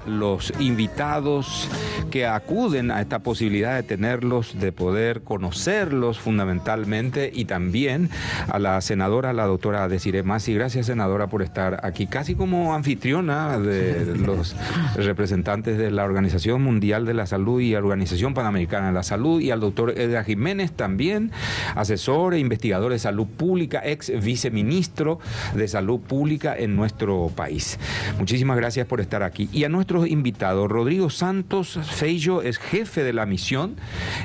los invitados que acuden a esta posibilidad de tenerlos, de poder conocerlos fundamentalmente, y también a la senadora, la doctora Desiree Masi. Gracias, senadora, por estar aquí casi como anfitriona de los representantes de la Organización Mundial de la Salud y Organización Panamericana de la Salud, y al doctor Edgar Jiménez, también asesor e investigador de salud pública, ex viceministro de Salud Pública en nuestro país. Muchísimas gracias por estar aquí. Y a nuestros invitados, Rodrigo Santos Feijó es jefe de la misión,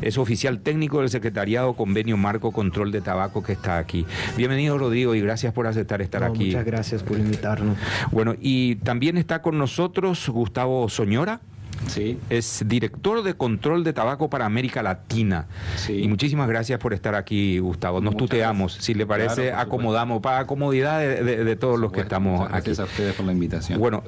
es oficial técnico del Secretariado Convenio Marco Control de Tabaco, que está aquí. Bienvenido, Rodrigo, y gracias por aceptar estar aquí. Muchas gracias por invitarnos. Bueno, y también está con nosotros Gustavo Soñora. Sí. Es director de control de tabaco para América Latina. Sí. Y muchísimas gracias por estar aquí, Gustavo. Nos tuteamos, si le parece, claro, acomodamos para comodidad de todos los que estamos aquí. Gracias a ustedes por la invitación. Bueno,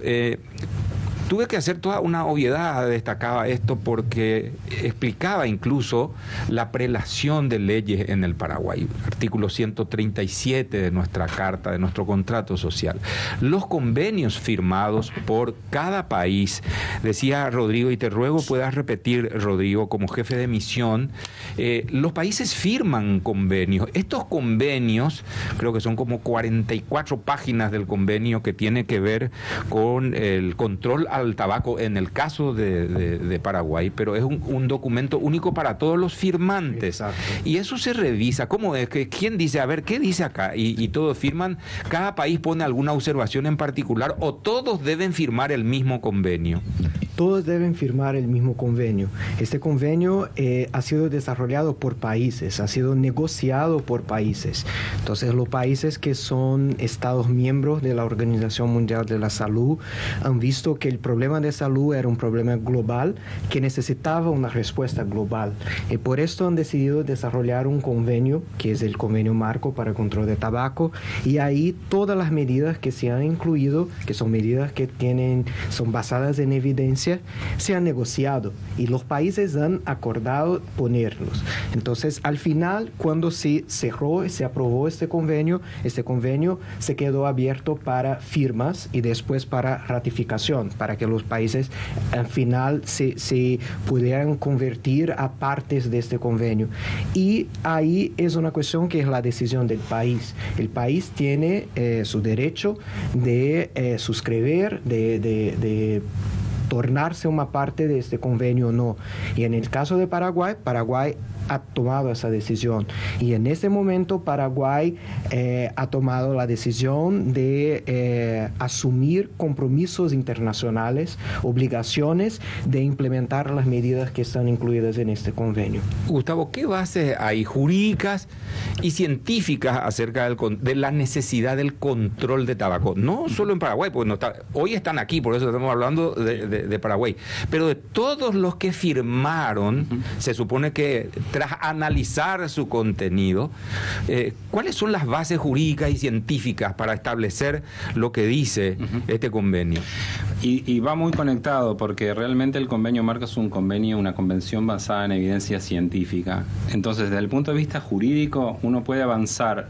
tuve que hacer toda una obviedad, destacaba esto, porque explicaba incluso la prelación de leyes en el Paraguay, artículo 137 de nuestra carta, de nuestro contrato social. Los convenios firmados por cada país, decía Rodrigo, y te ruego puedas repetir, Rodrigo, como jefe de misión, los países firman convenios. Estos convenios, creo que son como 44 páginas del convenio que tiene que ver con el control al tabaco en el caso de Paraguay, pero es un documento único para todos los firmantes. Exacto. Y eso se revisa. ¿Cómo es? ¿Quién dice? A ver, ¿qué dice acá? Y todos firman. ¿Cada país pone alguna observación en particular o todos deben firmar el mismo convenio? Todos deben firmar el mismo convenio. Este convenio ha sido desarrollado por países, ha sido negociado por países. Entonces, los países que son estados miembros de la Organización Mundial de la Salud han visto que el problema de salud era un problema global que necesitaba una respuesta global. Y por esto han decidido desarrollar un convenio, que es el Convenio Marco para el Control de Tabaco, y ahí todas las medidas que se han incluido, que son medidas que son basadas en evidencia, se han negociado y los países han acordado ponerlos. Entonces, al final, cuando se cerró y se aprobó este convenio se quedó abierto para firmas y después para ratificación, para que los países al final se pudieran convertir a partes de este convenio. Y ahí es una cuestión que es la decisión del país. El país tiene su derecho de suscribir, de tornarse una parte de este convenio o no. Y en el caso de Paraguay ha tomado esa decisión. Y en este momento Paraguay ha tomado la decisión de asumir compromisos internacionales, obligaciones de implementar las medidas que están incluidas en este convenio. Gustavo, ¿qué bases hay jurídicas y científicas acerca de la necesidad del control de tabaco? No solo en Paraguay, porque hoy están aquí, por eso estamos hablando de Paraguay, pero de todos los que firmaron, se supone que tras analizar su contenido, ¿cuáles son las bases jurídicas y científicas para establecer lo que dice este convenio? Y va muy conectado, porque realmente el convenio marco es un convenio, una convención basada en evidencia científica. Entonces, desde el punto de vista jurídico, uno puede avanzar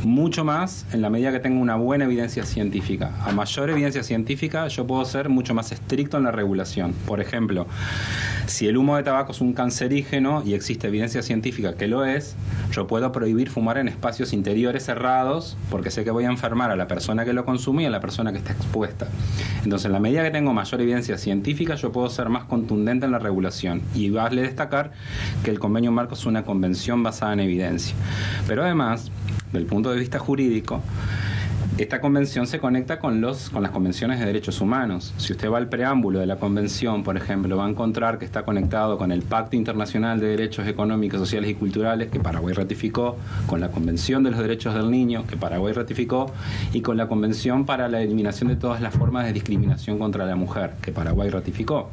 mucho más en la medida que tenga una buena evidencia científica. A mayor evidencia científica, yo puedo ser mucho más estricto en la regulación. Por ejemplo, si el humo de tabaco es un cancerígeno y existe evidencia científica que lo es, yo puedo prohibir fumar en espacios interiores cerrados porque sé que voy a enfermar a la persona que lo consume y a la persona que está expuesta. Entonces, en la medida que tengo mayor evidencia científica, yo puedo ser más contundente en la regulación. Y vale destacar que el convenio marco es una convención basada en evidencia. Pero además, del punto de vista jurídico, esta convención se conecta con las convenciones de derechos humanos. Si usted va al preámbulo de la convención, por ejemplo, va a encontrar que está conectado con el Pacto Internacional de Derechos Económicos, Sociales y Culturales, que Paraguay ratificó, con la Convención de los Derechos del Niño, que Paraguay ratificó, y con la Convención para la Eliminación de todas las formas de discriminación contra la mujer, que Paraguay ratificó.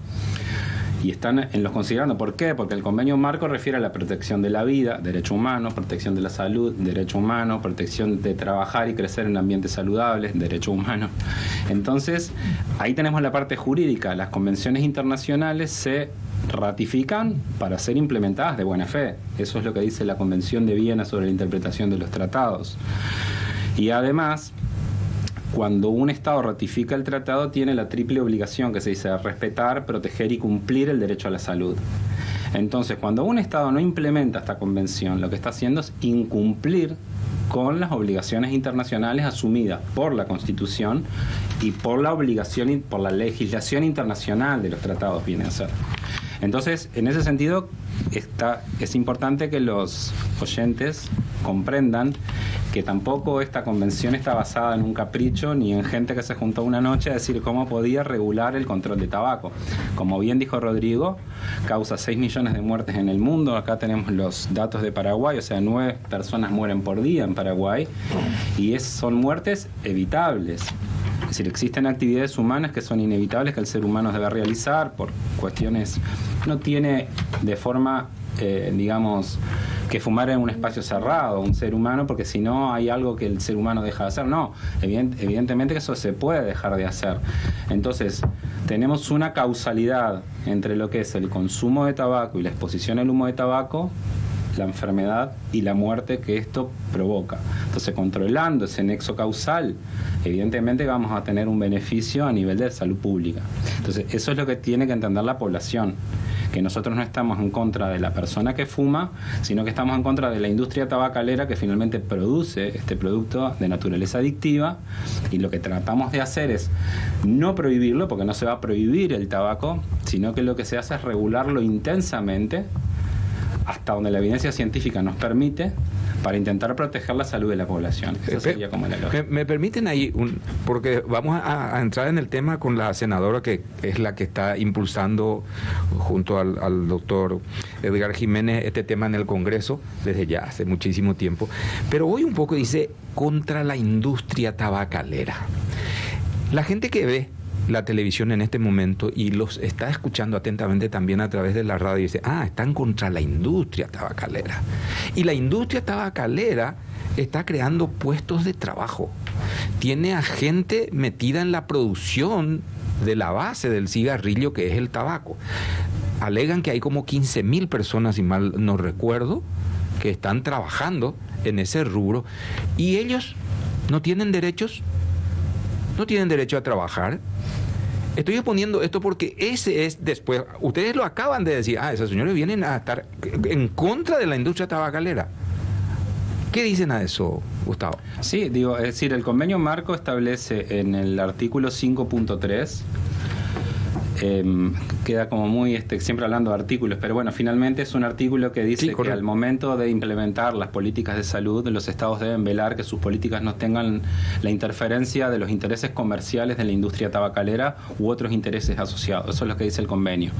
Y están en los considerando. ¿Por qué? Porque el convenio marco refiere a la protección de la vida, derecho humano, protección de la salud, derecho humano, protección de trabajar y crecer en ambientes saludables, derecho humano. Entonces, ahí tenemos la parte jurídica. Las convenciones internacionales se ratifican para ser implementadas de buena fe. Eso es lo que dice la Convención de Viena sobre la interpretación de los tratados. Y además, cuando un Estado ratifica el tratado, tiene la triple obligación que se dice respetar, proteger y cumplir el derecho a la salud. Entonces, cuando un Estado no implementa esta convención, lo que está haciendo es incumplir con las obligaciones internacionales asumidas por la Constitución y por la obligación y por la legislación internacional de los tratados, viene a ser. Entonces, en ese sentido, es importante que los oyentes comprendan que tampoco esta convención está basada en un capricho ni en gente que se juntó una noche a decir cómo podía regular el control de tabaco. Como bien dijo Rodrigo, causa 6 millones de muertes en el mundo. Acá tenemos los datos de Paraguay, o sea, 9 personas mueren por día en Paraguay, y son muertes evitables. Es decir, existen actividades humanas que son inevitables que el ser humano debe realizar por cuestiones... No tiene de forma, digamos, que fumar en un espacio cerrado un ser humano, porque si no hay algo que el ser humano deja de hacer. No, evidentemente que eso se puede dejar de hacer. Entonces, tenemos una causalidad entre lo que es el consumo de tabaco y la exposición al humo de tabaco, la enfermedad y la muerte que esto provoca. Entonces, controlando ese nexo causal, evidentemente vamos a tener un beneficio a nivel de salud pública. Entonces, eso es lo que tiene que entender la población, que nosotros no estamos en contra de la persona que fuma, sino que estamos en contra de la industria tabacalera que finalmente produce este producto de naturaleza adictiva, y lo que tratamos de hacer es no prohibirlo, porque no se va a prohibir el tabaco, sino que lo que se hace es regularlo intensamente hasta donde la evidencia científica nos permite, para intentar proteger la salud de la población. Esa sería como la lógica. ¿Me permiten ahí? Porque vamos a entrar en el tema con la senadora, que es la que está impulsando junto al doctor Edgar Jiménez este tema en el Congreso desde ya hace muchísimo tiempo. Pero hoy un poco dice contra la industria tabacalera. La gente que ve la televisión en este momento y los está escuchando atentamente también a través de la radio y dice, están contra la industria tabacalera. Y la industria tabacalera está creando puestos de trabajo. Tiene a gente metida en la producción de la base del cigarrillo, que es el tabaco. Alegan que hay como 15.000 personas, si mal no recuerdo, que están trabajando en ese rubro, y ellos no tienen derechos, no tienen derecho a trabajar. Estoy exponiendo esto porque ese es después, ustedes lo acaban de decir, esos señores vienen a estar en contra de la industria tabacalera. ¿Qué dicen a eso, Gustavo? Sí, digo, es decir, el convenio marco establece en el artículo 5.3, queda como muy siempre hablando de artículos, pero bueno, finalmente es un artículo que dice que al momento de implementar las políticas de salud, los estados deben velar que sus políticas no tengan la interferencia de los intereses comerciales de la industria tabacalera u otros intereses asociados. Eso es lo que dice el convenio.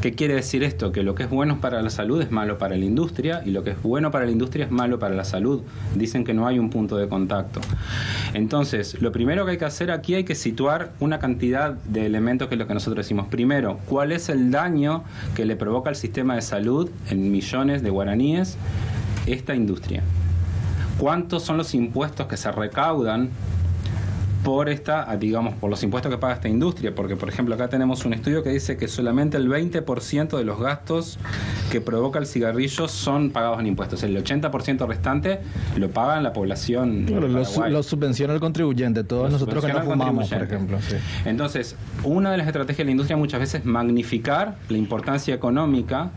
¿Qué quiere decir esto? Que lo que es bueno para la salud es malo para la industria, y lo que es bueno para la industria es malo para la salud. Dicen que no hay un punto de contacto. Entonces, lo primero que hay que hacer aquí, hay que situar una cantidad de elementos, que es lo que nosotros decimos. Primero, ¿cuál es el daño que le provoca al sistema de salud en millones de guaraníes esta industria? ¿Cuántos son los impuestos que se recaudan por por los impuestos que paga esta industria? Porque, por ejemplo, acá tenemos un estudio que dice que solamente el 20% de los gastos que provoca el cigarrillo son pagados en impuestos. El 80% restante lo paga la población. Claro, lo subvenciona el contribuyente, todos nosotros que no fumamos, por ejemplo. Sí. Entonces, una de las estrategias de la industria muchas veces es magnificar la importancia económica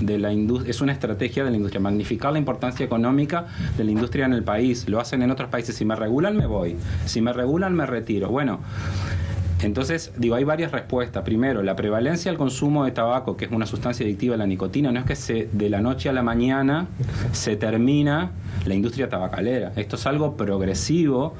de la industria. Es una estrategia de la industria, magnificar la importancia económica de la industria en el país. Lo hacen en otros países. Si me regulan, me voy. Si me regulan, me retiro. Bueno, entonces, hay varias respuestas. Primero, la prevalencia del consumo de tabaco, que es una sustancia adictiva, la nicotina. No es que de la noche a la mañana se termina la industria tabacalera. Esto es algo progresivo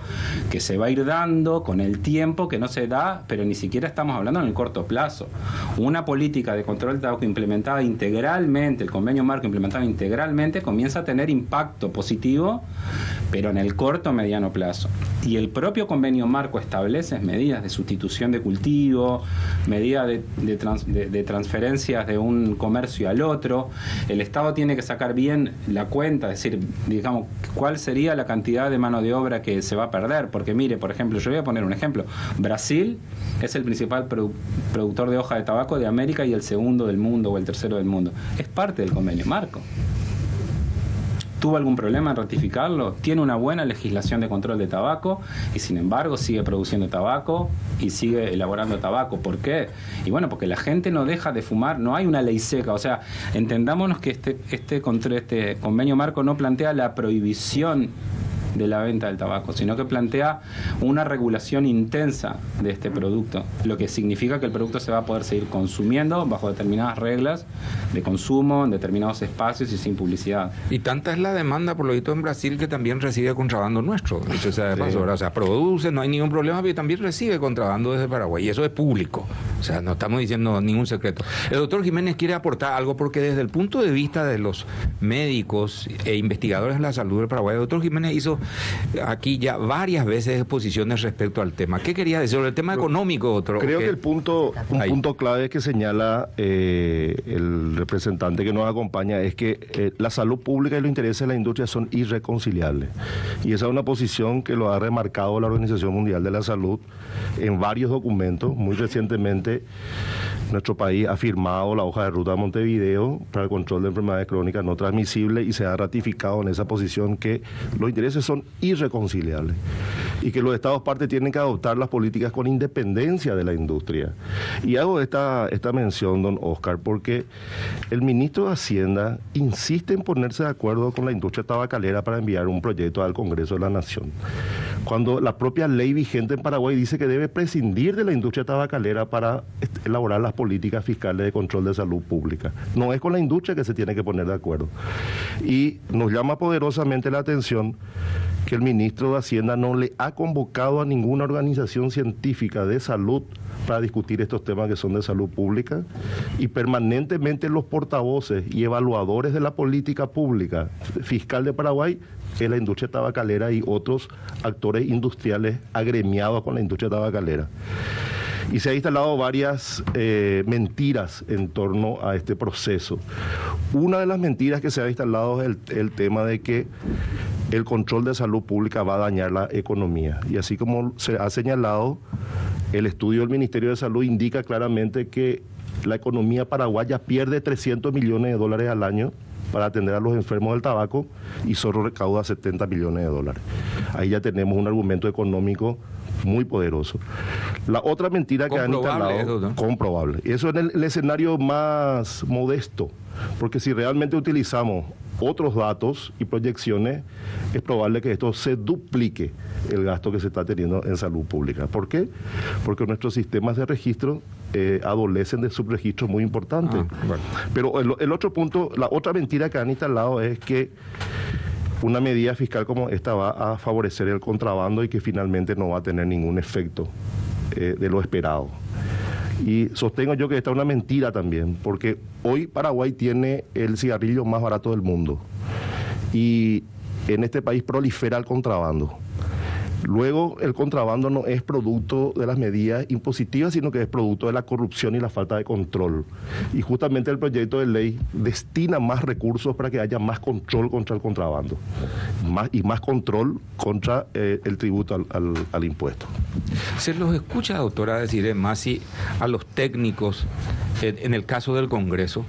que se va a ir dando con el tiempo, que no se da, pero ni siquiera estamos hablando en el corto plazo. Una política de control del tabaco implementada integralmente, el convenio marco implementado integralmente, comienza a tener impacto positivo, pero en el corto o mediano plazo. Y el propio convenio marco establece medidas de sustitución de cultivo, medidas de transferencias de un comercio al otro. El Estado tiene que sacar bien la cuenta, es decir, digamos, cuál sería la cantidad de mano de obra que se va a perder. Porque mire, por ejemplo, yo voy a poner un ejemplo. Brasil es el principal productor de hoja de tabaco de América y el segundo del mundo o el tercero del mundo. Es parte del convenio marco. ¿Tuvo algún problema en ratificarlo? Tiene una buena legislación de control de tabaco y sin embargo sigue produciendo tabaco y sigue elaborando tabaco. ¿Por qué? Y bueno, porque la gente no deja de fumar, no hay una ley seca. O sea, entendámonos que este convenio marco no plantea la prohibición de la venta del tabaco, sino que plantea una regulación intensa de este producto, lo que significa que el producto se va a poder seguir consumiendo bajo determinadas reglas de consumo, en determinados espacios y sin publicidad. Y tanta es la demanda, por lo visto, en Brasil, que también recibe contrabando nuestro. Dicho sea de paso, ¿verdad? O sea, produce, no hay ningún problema, pero también recibe contrabando desde Paraguay, y eso es público. O sea, no estamos diciendo ningún secreto. El doctor Jiménez quiere aportar algo, porque desde el punto de vista de los médicos e investigadores de la salud del Paraguay, el doctor Jiménez hizo aquí ya varias veces exposiciones respecto al tema. ¿Qué quería decir sobre el tema económico, doctor? Creo que un punto clave que señala el representante que nos acompaña es que la salud pública y los intereses de la industria son irreconciliables. Y esa es una posición que lo ha remarcado la Organización Mundial de la Salud en varios documentos. Muy recientemente, nuestro país ha firmado la hoja de ruta de Montevideo para el control de enfermedades crónicas no transmisibles y se ha ratificado en esa posición que los intereses son irreconciliables y que los Estados partes tienen que adoptar las políticas con independencia de la industria. Y hago esta mención, don Oscar, porque el ministro de Hacienda insiste en ponerse de acuerdo con la industria tabacalera para enviar un proyecto al Congreso de la Nación, cuando la propia ley vigente en Paraguay dice que debe prescindir de la industria tabacalera para elaborar las políticas fiscales de control de salud pública. No es con la industria que se tiene que poner de acuerdo. Y nos llama poderosamente la atención que el ministro de Hacienda no le ha convocado a ninguna organización científica de salud para discutir estos temas que son de salud pública, y permanentemente los portavoces y evaluadores de la política pública fiscal de Paraguay es la industria tabacalera y otros actores industriales agremiados con la industria tabacalera. Y se han instalado varias mentiras en torno a este proceso. Una de las mentiras que se ha instalado es el tema de que el control de salud pública va a dañar la economía. Y así como se ha señalado, el estudio del Ministerio de Salud indica claramente que la economía paraguaya pierde 300 millones de dólares al año para atender a los enfermos del tabaco y solo recauda 70 millones de dólares. Ahí ya tenemos un argumento económico muy poderoso. La otra mentira que han instalado, eso, ¿no? comprobable. Eso en el escenario más modesto, porque si realmente utilizamos otros datos y proyecciones, es probable que esto se duplique el gasto que se está teniendo en salud pública. ¿Por qué? Porque nuestros sistemas de registro adolecen de subregistros muy importantes. Bueno. Pero el otro punto, la otra mentira que han instalado es que una medida fiscal como esta va a favorecer el contrabando y que finalmente no va a tener ningún efecto de lo esperado. Y sostengo yo que esta es una mentira también, porque hoy Paraguay tiene el cigarrillo más barato del mundo y en este país prolifera el contrabando. Luego, el contrabando no es producto de las medidas impositivas, sino que es producto de la corrupción y la falta de control. Y justamente el proyecto de ley destina más recursos para que haya más control contra el contrabando y más control contra el tributo al impuesto. Se los escucha, doctora, decir más si a los técnicos, en el caso del Congreso,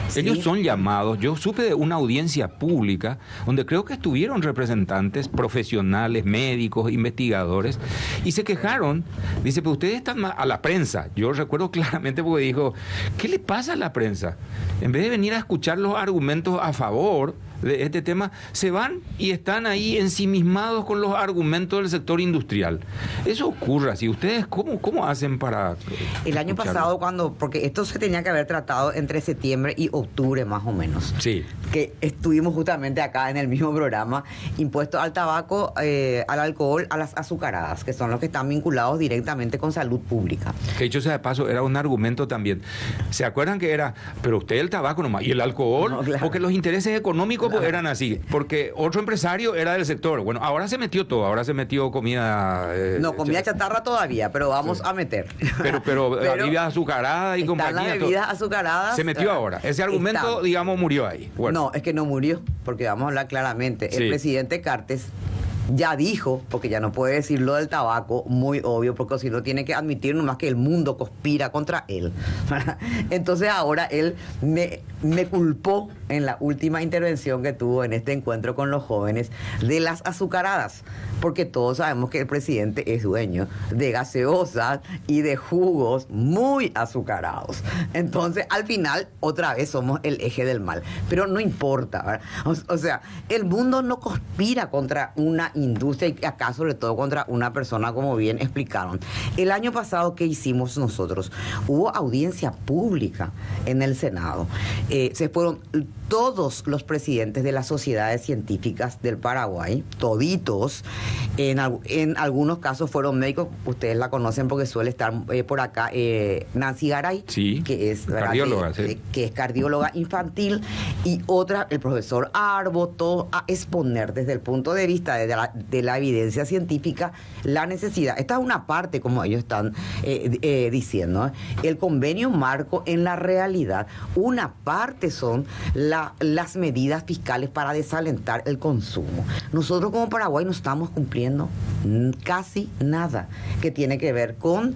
sí. Ellos son llamados. Yo supe de una audiencia pública donde creo que estuvieron representantes profesionales, médicos, investigadores, y se quejaron. Dice, pues ustedes están a la prensa. Yo recuerdo claramente porque dijo, ¿qué le pasa a la prensa? En vez de venir a escuchar los argumentos a favor de este tema, se van y están ahí ensimismados con los argumentos del sector industrial. Eso ocurre así. ¿Ustedes cómo hacen para...? El año pasado, porque esto se tenía que haber tratado entre septiembre y octubre más o menos. Sí. Que estuvimos justamente acá en el mismo programa, impuestos al tabaco, al alcohol, a las azucaradas, que son los que están vinculados directamente con salud pública. Que dicho sea de paso, era un argumento también. ¿Se acuerdan que era, pero usted el tabaco nomás, y el alcohol? No, claro. Porque los intereses económicos pues, eran así, porque otro empresario era del sector. Bueno, ahora se metió todo, ahora se metió comida... no, comida chatarra todavía, pero vamos a meter. Pero bebidas azucaradas y compañía... Las bebidas azucaradas... Se metió ahora. Ese argumento, digamos, murió ahí. Bueno. No, es que no murió, porque vamos a hablar claramente. Sí. El presidente Cartes ya dijo, porque ya no puede decir lo del tabaco, muy obvio, porque si no tiene que admitir nomás que el mundo conspira contra él. Entonces ahora él me culpó en la última intervención que tuvo en este encuentro con los jóvenes de las azucaradas, porque todos sabemos que el presidente es dueño de gaseosas y de jugos muy azucarados. Entonces, al final, otra vez somos el eje del mal. Pero no importa, ¿verdad? O sea, el mundo no conspira contra una industria y acá sobre todo contra una persona, como bien explicaron. El año pasado, ¿qué hicimos nosotros? Hubo audiencia pública en el Senado. Se fueron todos los presidentes de las sociedades científicas del Paraguay, toditos. En algunos casos fueron médicos, ustedes la conocen porque suele estar por acá Nancy Garay, sí, que es cardióloga, que es cardióloga infantil, y otra, el profesor Arbo, todo a exponer desde el punto de vista de la evidencia científica la necesidad. Esta es una parte, como ellos están diciendo, el convenio marco en la realidad. Una parte son las medidas fiscales para desalentar el consumo. Nosotros como Paraguay no estamos cumpliendo casi nada que tiene que ver con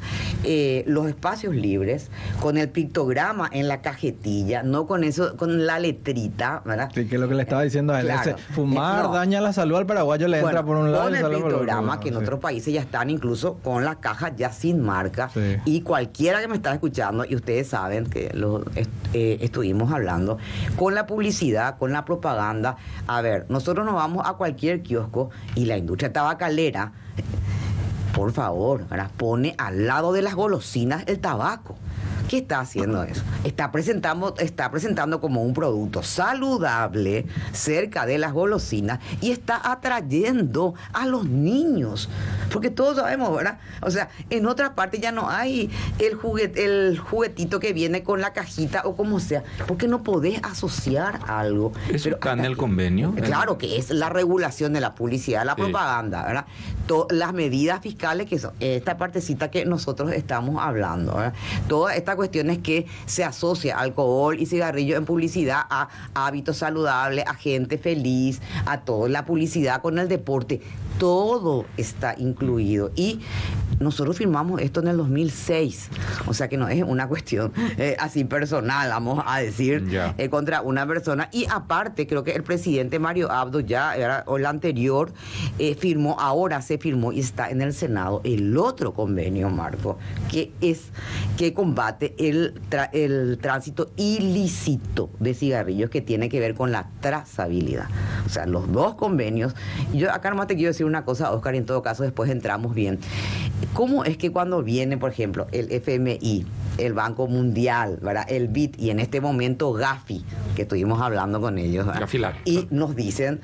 los espacios libres, con el pictograma en la cajetilla, no con eso, con la letrita, ¿verdad? Sí, que es lo que le estaba diciendo a él. Claro. Fumar daña la salud al paraguayo, le entra por un lado con y el sale por el otro. pictograma, que en otros países ya están incluso con la caja ya sin marca. Sí. Y cualquiera que me está escuchando, y ustedes saben que lo estuvimos hablando, con la publicidad, con la propaganda. A ver, nosotros nos vamos a cualquier kiosco y la industria tabacalera, por favor, ¿verdad?, pone al lado de las golosinas el tabaco. ¿Qué está haciendo eso? Está presentando como un producto saludable cerca de las golosinas y está atrayendo a los niños. Porque todos sabemos, ¿verdad? O sea, en otra parte ya no hay el juguetito que viene con la cajita o como sea, porque no podés asociar algo. ¿Eso está en el convenio? Claro que es la regulación de la publicidad, la propaganda, ¿verdad? Las medidas fiscales, que son esta partecita que nosotros estamos hablando, ¿verdad? Toda esta cuestión es que se asocia alcohol y cigarrillo en publicidad a hábitos saludables, a gente feliz, a toda la publicidad con el deporte. Todo está incluido. Y nosotros firmamos esto en el 2006. O sea que no es una cuestión así personal, vamos a decir, contra una persona. Y aparte, creo que el presidente Mario Abdo o el anterior, firmó, ahora se firmó y está en el Senado el otro convenio marco, que combate el tránsito ilícito de cigarrillos, que tiene que ver con la trazabilidad. O sea, los dos convenios. Yo acá nomás te quiero decir una cosa, Oscar, y en todo caso después entramos bien. ¿Cómo es que cuando viene, por ejemplo, el FMI, el Banco Mundial, ¿verdad?, el BID y en este momento Gafi, que estuvimos hablando con ellos, Gafilar, y nos dicen,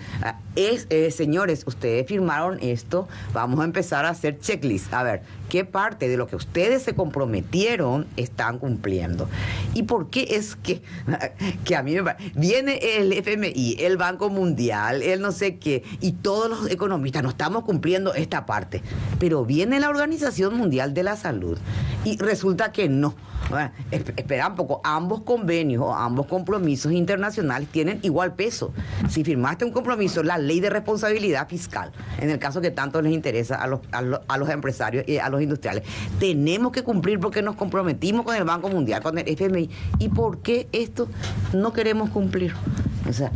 señores, ustedes firmaron esto, vamos a empezar a hacer checklist, a ver, ¿qué parte de lo que ustedes se comprometieron están cumpliendo? ¿Y por qué es que a mí me parece, viene el FMI, el Banco Mundial, el no sé qué, y todos los economistas no estamos cumpliendo esta parte, pero viene la Organización Mundial de la Salud y resulta que no? Bueno, espera un poco, ambos convenios o ambos compromisos internacionales tienen igual peso. Si firmaste un compromiso, la ley de responsabilidad fiscal, en el caso que tanto les interesa a los empresarios y a los industriales, tenemos que cumplir porque nos comprometimos con el Banco Mundial, con el FMI. ¿Y por qué esto no queremos cumplir? O sea,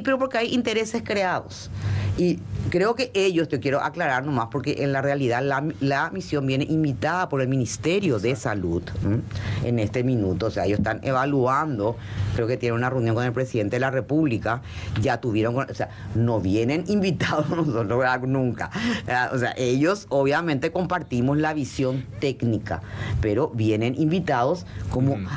pero porque hay intereses creados. Y creo que ellos, te quiero aclarar nomás, porque en la realidad la misión viene invitada por el Ministerio de Salud en este minuto. O sea, ellos están evaluando, creo que tienen una reunión con el presidente de la República, ya tuvieron, o sea, no vienen invitados nosotros, ¿verdad?, nunca. O sea, ellos obviamente compartimos la visión técnica, pero vienen invitados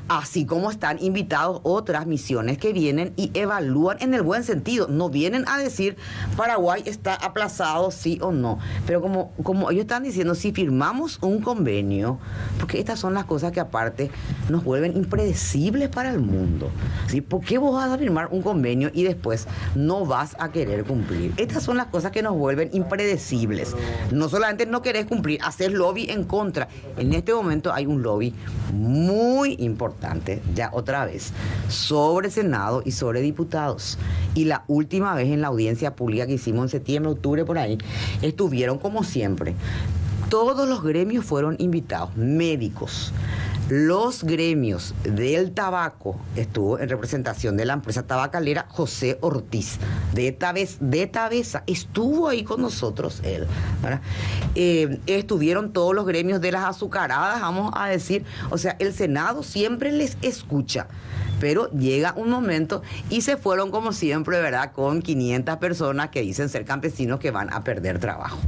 así como están invitados otras misiones que vienen y evalúan en el buen sentido. No vienen a decir Paraguay está aplazado, sí o no. Pero como ellos están diciendo, si firmamos un convenio, porque estas son las cosas que aparte nos vuelven impredecibles para el mundo, ¿sí? ¿Por qué vos vas a firmar un convenio y después no vas a querer cumplir? Estas son las cosas que nos vuelven impredecibles. No solamente no querés cumplir, hacer lobby en contra. En este momento hay un lobby muy importante, ya otra vez, sobre Senado y sobre diputados. Y la última vez en la audiencia pública que hicimos en septiembre, octubre, por ahí, estuvieron como siempre. Todos los gremios fueron invitados, médicos, Los gremios del tabaco, estuvo en representación de la empresa tabacalera José Ortiz, de Tabesa, estuvo ahí con nosotros él, ¿verdad? Estuvieron todos los gremios de las azucaradas, vamos a decir, o sea, el Senado siempre les escucha. Pero llega un momento y se fueron como siempre, ¿verdad? Con 500 personas que dicen ser campesinos que van a perder trabajo.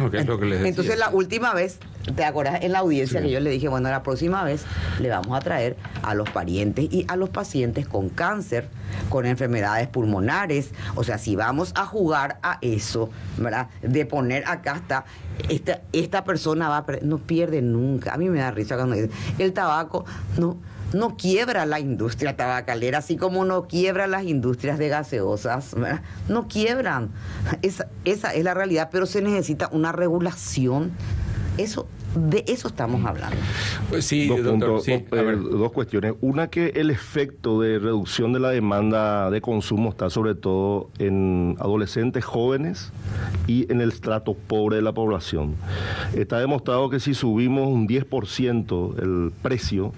Okay, es lo que les decía. Entonces la última vez, ¿te acuerdas en la audiencia que yo le dije, bueno, la próxima vez le vamos a traer a los parientes y a los pacientes con cáncer, con enfermedades pulmonares? O sea, si vamos a jugar a eso, ¿verdad? De poner acá está, esta persona va a no pierde nunca. A mí me da risa cuando dicen, el tabaco no quiebra la industria tabacalera, así como no quiebra las industrias de gaseosas, ¿verdad? No quiebran. Esa es la realidad, pero se necesita una regulación. De eso estamos hablando. Pues sí, doctor, dos cuestiones. Una, que el efecto de reducción de la demanda de consumo está sobre todo en adolescentes jóvenes y en el estrato pobre de la población. Está demostrado que si subimos un 10% el precio,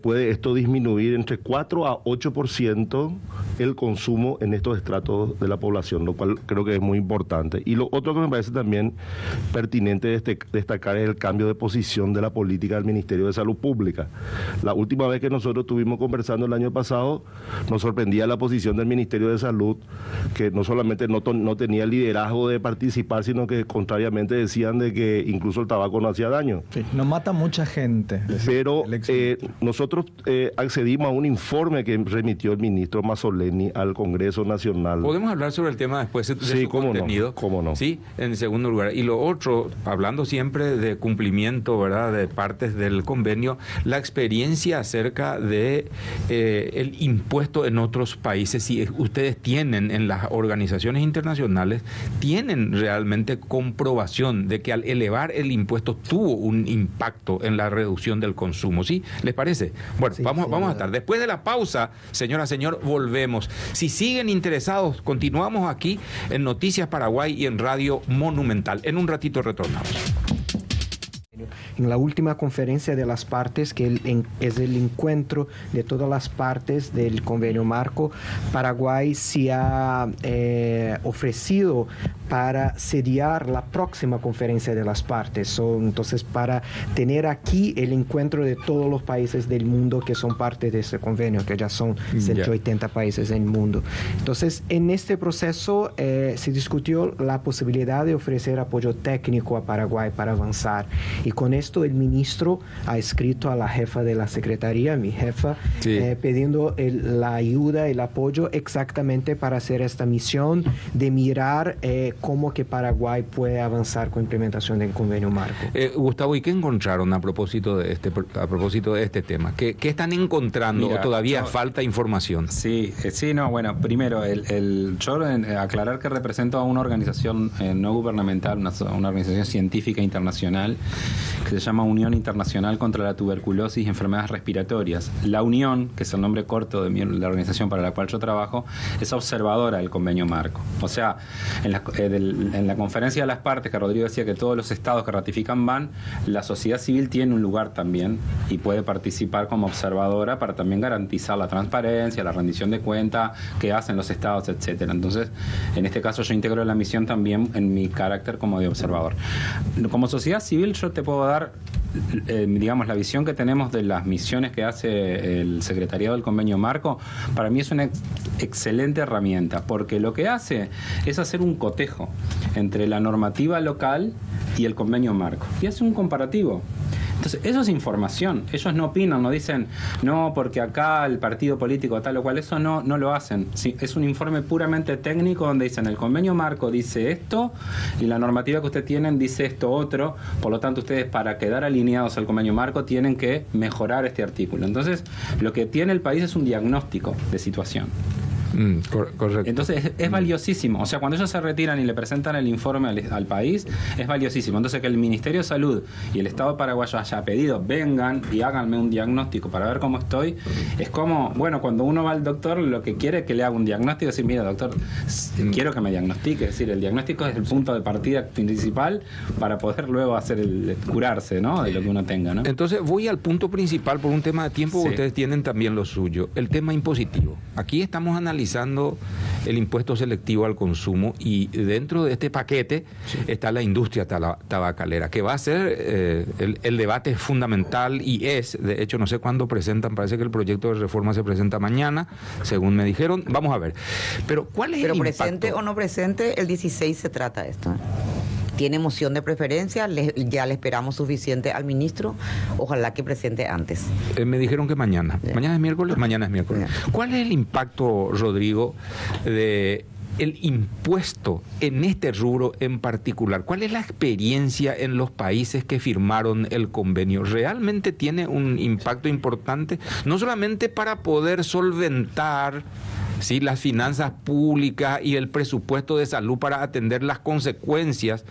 puede esto disminuir entre 4 a 8% el consumo en estos estratos de la población, lo cual creo que es muy importante. Y lo otro que me parece también pertinente destacar es el cambio de posición de la política del Ministerio de Salud Pública. La última vez que nosotros estuvimos conversando el año pasado, nos sorprendía la posición del Ministerio de Salud, que no solamente no tenía el liderazgo de participar, sino que contrariamente decían de que incluso el tabaco no hacía daño. Sí, nos mata mucha gente. Pero nosotros accedimos a un informe que remitió el ministro Mazzoleni al Congreso Nacional. ¿Podemos hablar sobre el tema después de su contenido? Cómo no. Sí, en segundo lugar. Y lo otro, hablando siempre de cumplimiento, ¿verdad?, de partes del convenio, la experiencia acerca de el impuesto en otros países. Si ustedes tienen en las organizaciones internacionales, tienen realmente comprobación de que al elevar el impuesto tuvo un impacto en la reducción del consumo. ¿Sí? ¿Les parece? Bueno, sí, vamos a estar. Después de la pausa, señora, señor, volvemos. Si siguen interesados, continuamos aquí en Noticias Paraguay y en Radio Monumental. En un ratito retornamos. En la última conferencia de las partes, que es el encuentro de todas las partes del convenio marco, Paraguay se ha ofrecido para sediar la próxima conferencia de las partes. Entonces, para tener aquí el encuentro de todos los países del mundo que son parte de este convenio, que ya son 180 países en el mundo. Entonces, en este proceso se discutió la posibilidad de ofrecer apoyo técnico a Paraguay para avanzar. Y con esto el ministro ha escrito a la jefa de la secretaría, mi jefa, pidiendo la ayuda, el apoyo exactamente para hacer esta misión de mirar cómo que Paraguay puede avanzar con implementación del convenio marco. Gustavo, ¿y qué encontraron a propósito de este tema? ¿Qué están encontrando? ¿O todavía falta información? Bueno, primero, yo aclarar que represento a una organización no gubernamental, una organización científica internacional que se llama Unión Internacional contra la Tuberculosis y Enfermedades Respiratorias. La Unión, que es el nombre corto de la organización para la cual yo trabajo, es observadora del convenio marco. O sea, en la conferencia de las partes, que Rodrigo decía que todos los estados que ratifican van, la sociedad civil tiene un lugar también y puede participar como observadora para también garantizar la transparencia, la rendición de cuenta que hacen los estados, etcétera. Entonces, en este caso yo integro la misión también en mi carácter como de observador. Como sociedad civil yo te puedo dar digamos, la visión que tenemos de las misiones que hace el Secretariado del Convenio Marco. Para mí es una excelente herramienta, porque lo que hace es hacer un cotejo entre la normativa local y el Convenio Marco, y hace un comparativo. Entonces, eso es información. Ellos no opinan, no dicen, no, porque acá el partido político tal o cual, eso no lo hacen. Sí, es un informe puramente técnico donde dicen, el convenio marco dice esto y la normativa que ustedes tienen dice esto otro. Por lo tanto, ustedes, para quedar alineados al convenio marco, tienen que mejorar este artículo. Entonces, lo que tiene el país es un diagnóstico de situación. Correcto. Entonces es valiosísimo. O sea, cuando ellos se retiran y le presentan el informe al país, es valiosísimo. Entonces, que el Ministerio de Salud y el Estado paraguayo haya pedido, vengan y háganme un diagnóstico para ver cómo estoy, es como, bueno, cuando uno va al doctor, lo que quiere es que le haga un diagnóstico, decir, mira, doctor, quiero que me diagnostique. Es decir, el diagnóstico es el punto de partida principal para poder luego hacer curarse, ¿no? De lo que uno tenga, ¿no? Entonces, voy al punto principal por un tema de tiempo, Sí. Ustedes tienen también lo suyo, el tema impositivo. Aquí estamos analizando el impuesto selectivo al consumo y dentro de este paquete está la industria tabacalera, que va a ser el debate fundamental y es, de hecho, no sé cuándo presentan, parece que el proyecto de reforma se presenta mañana, según me dijeron, vamos a ver. Pero ¿cuál es el impacto? Presente o no presente, el 16 se trata esto. Tiene moción de preferencia, ya le esperamos suficiente al ministro, ojalá que presente antes. Me dijeron que mañana. ¿Mañana es miércoles? Mañana es miércoles. ¿Cuál es el impacto, Rodrigo, de el impuesto en este rubro en particular? ¿Cuál es la experiencia en los países que firmaron el convenio? ¿Realmente tiene un impacto importante? No solamente para poder solventar, ¿sí?, las finanzas públicas y el presupuesto de salud para atender las consecuencias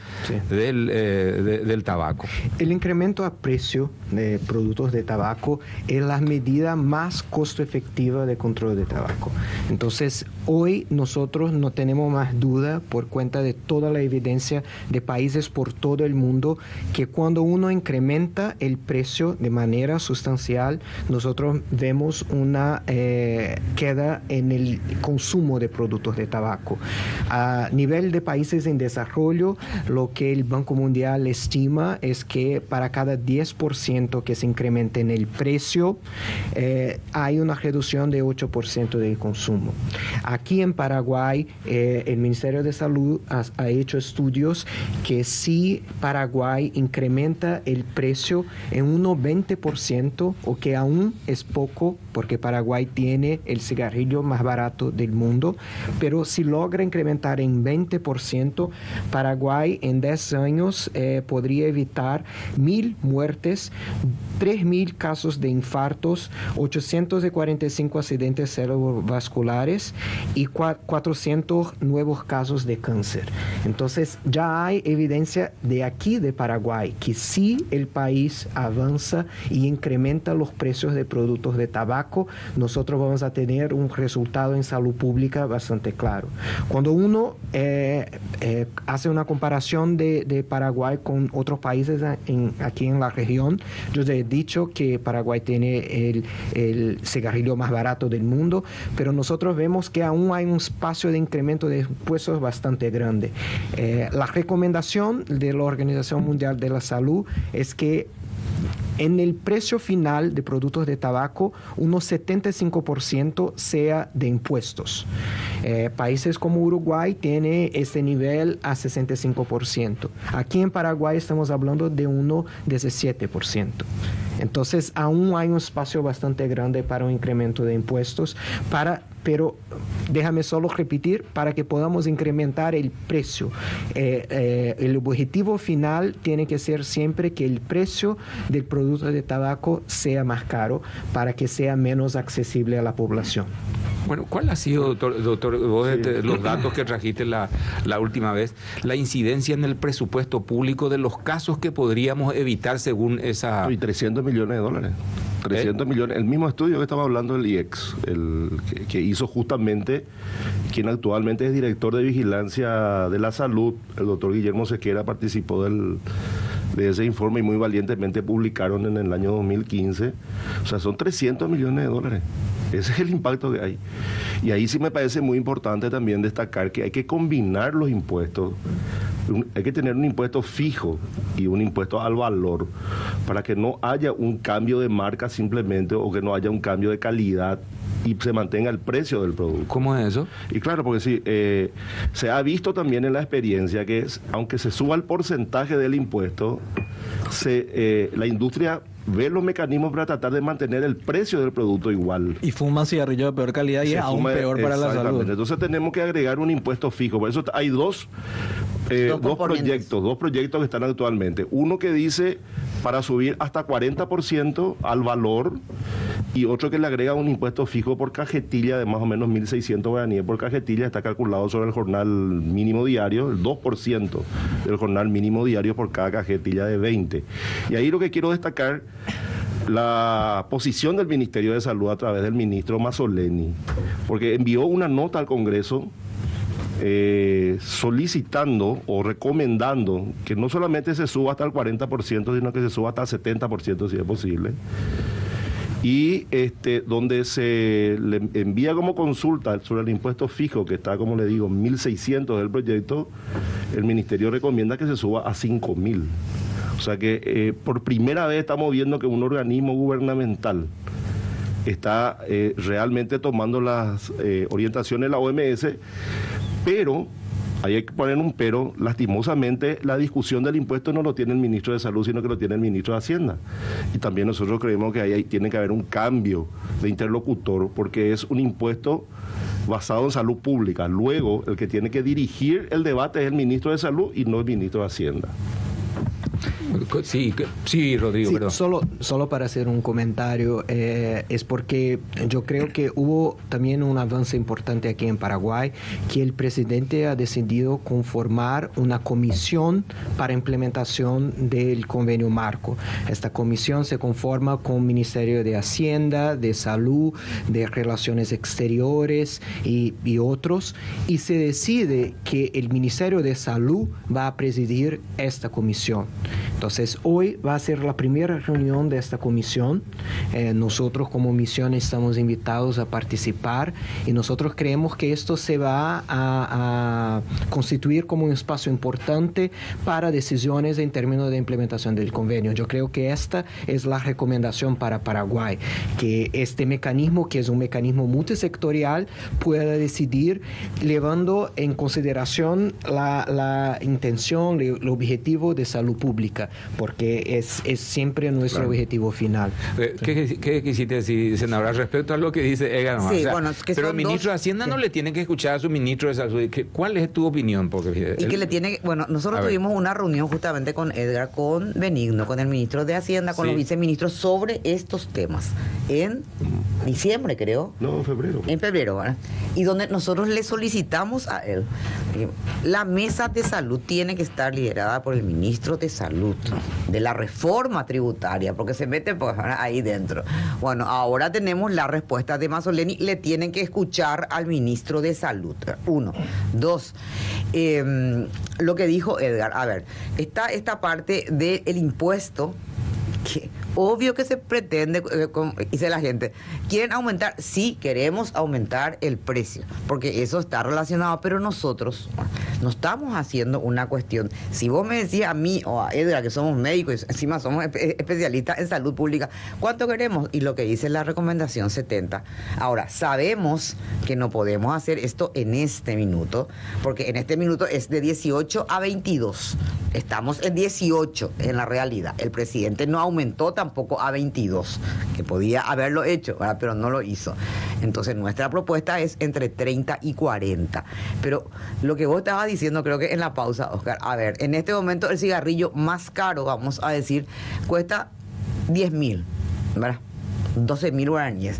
del tabaco. El incremento a precio de productos de tabaco es la medida más costo efectiva de control de tabaco. Entonces, hoy nosotros no tenemos más duda, por cuenta de toda la evidencia de países por todo el mundo, que cuando uno incrementa el precio de manera sustancial, nosotros vemos una queda en el consumo de productos de tabaco. A nivel de países en desarrollo, lo que el Banco Mundial estima es que para cada 10% que se incremente en el precio, hay una reducción de 8% del consumo. Aquí en Paraguay, el Ministerio de Salud ha hecho estudios que si Paraguay incrementa el precio en un 20%, o que aún es poco, porque Paraguay tiene el cigarrillo más barato del mundo, pero si logra incrementar en 20%, Paraguay en 10 años podría evitar 1.000 muertes, 3.000 casos de infartos, 845 accidentes cerebrovasculares y 400 nuevos casos de cáncer. Entonces ya hay evidencia de aquí de Paraguay que si el país avanza y incrementa los precios de productos de tabaco, nosotros vamos a tener un resultado en salud pública bastante claro. Cuando uno hace una comparación de Paraguay con otros países aquí en la región, yo he dicho que Paraguay tiene el cigarrillo más barato del mundo, pero nosotros vemos que aún hay un espacio de incremento de impuestos bastante grande. La recomendación de la Organización Mundial de la Salud es que en el precio final de productos de tabaco, unos 75% sea de impuestos. Países como Uruguay tiene ese nivel a 65%. Aquí en Paraguay estamos hablando de uno de 17%. Entonces, aún hay un espacio bastante grande para un incremento de impuestos, pero déjame solo repetir, para que podamos incrementar el precio. El objetivo final tiene que ser siempre que el precio del producto de tabaco sea más caro para que sea menos accesible a la población. Bueno, ¿cuál ha sido, doctor vos, los datos que trajiste la última vez, la incidencia en el presupuesto público de los casos que podríamos evitar según esa... Y 300 millones de dólares. 300 millones. El mismo estudio que estaba hablando del IEX, que hizo justamente quien actualmente es director de Vigilancia de la Salud, el doctor Guillermo Sequera, participó de ese informe y muy valientemente publicaron en el año 2015. O sea, son 300 millones de dólares. Ese es el impacto que hay. Y ahí sí me parece muy importante también destacar que hay que combinar los impuestos. Hay que tener un impuesto fijo y un impuesto al valor para que no haya un cambio de marca simplemente, o que no haya un cambio de calidad y se mantenga el precio del producto. ¿Cómo es eso? Y claro, porque sí, se ha visto también en la experiencia que aunque se suba el porcentaje del impuesto, la industria ve los mecanismos para tratar de mantener el precio del producto igual. Y fuman cigarrillo de peor calidad y es aún peor para la salud. Entonces tenemos que agregar un impuesto fijo. Por eso hay dos Dos proyectos que están actualmente. Uno que dice para subir hasta 40% al valor, y otro que le agrega un impuesto fijo por cajetilla de más o menos 1.600 guaraníes por cajetilla. Está calculado sobre el jornal mínimo diario, el 2% del jornal mínimo diario por cada cajetilla de 20. Y ahí lo que quiero destacar, la posición del Ministerio de Salud a través del ministro Mazzoleni, porque envió una nota al Congreso solicitando o recomendando que no solamente se suba hasta el 40%, sino que se suba hasta el 70% si es posible. Y donde se le envía como consulta sobre el impuesto fijo, que está, como le digo, 1.600 del proyecto, el Ministerio recomienda que se suba a 5.000. O sea que por primera vez estamos viendo que un organismo gubernamental está realmente tomando las orientaciones de la OMS, pero, ahí hay que poner un pero, lastimosamente la discusión del impuesto no lo tiene el ministro de Salud, sino que lo tiene el ministro de Hacienda. Y también nosotros creemos que ahí tiene que haber un cambio de interlocutor, porque es un impuesto basado en salud pública. Luego, el que tiene que dirigir el debate es el ministro de Salud y no el ministro de Hacienda. Sí, Rodrigo, sí, perdón. Solo para hacer un comentario, es porque yo creo que hubo también un avance importante aquí en Paraguay, que el presidente ha decidido conformar una comisión para implementación del convenio marco. Esta comisión se conforma con el Ministerio de Hacienda, de Salud, de Relaciones Exteriores y otros, y se decide que el Ministerio de Salud va a presidir esta comisión. Entonces, hoy va a ser la primera reunión de esta comisión. Nosotros como misión estamos invitados a participar y nosotros creemos que esto se va a constituir como un espacio importante para decisiones en términos de implementación del convenio. Yo creo que esta es la recomendación para Paraguay, que este mecanismo, que es un mecanismo multisectorial, pueda decidir llevando en consideración la intención, el objetivo de salud pública, porque es siempre nuestro objetivo final. ¿Qué quisiste decir, senadora, respecto a lo que dice Edgar? Sí, bueno, es que pero el ministro de Hacienda no le tiene que escuchar a su ministro de Salud. ¿Cuál es tu opinión? Porque y que le tiene, bueno, nosotros tuvimos una reunión justamente con Edgar, con Benigno, con el ministro de Hacienda, con los viceministros sobre estos temas en diciembre, creo. No, en febrero. En febrero, ¿verdad? Y donde nosotros le solicitamos a él, la mesa de salud tiene que estar liderada por el ministro de Salud, de la reforma tributaria, porque se mete pues, ahí dentro. Bueno, ahora tenemos la respuesta de Mazzoleni, le tienen que escuchar al ministro de Salud. 1. 2, lo que dijo Edgar, a ver, está esta parte del impuesto, que obvio que se pretende, dice la gente, ¿quieren aumentar? Sí, queremos aumentar el precio, porque eso está relacionado, pero nosotros no estamos haciendo una cuestión. Si vos me decís a mí o a Edgar, que somos médicos y encima somos especialistas en salud pública, ¿cuánto queremos? Y lo que dice la recomendación 70. Ahora, sabemos que no podemos hacer esto en este minuto, porque en este minuto es de 18 a 22. Estamos en 18 en la realidad. El presidente no aumentó tampoco a 22, que podía haberlo hecho, ¿verdad? Pero no lo hizo. Entonces nuestra propuesta es entre 30 y 40. Pero lo que vos estabas diciendo, creo que en la pausa, Oscar, a ver, en este momento el cigarrillo más caro, vamos a decir, cuesta 10.000, ¿verdad? 12.000 guaraníes.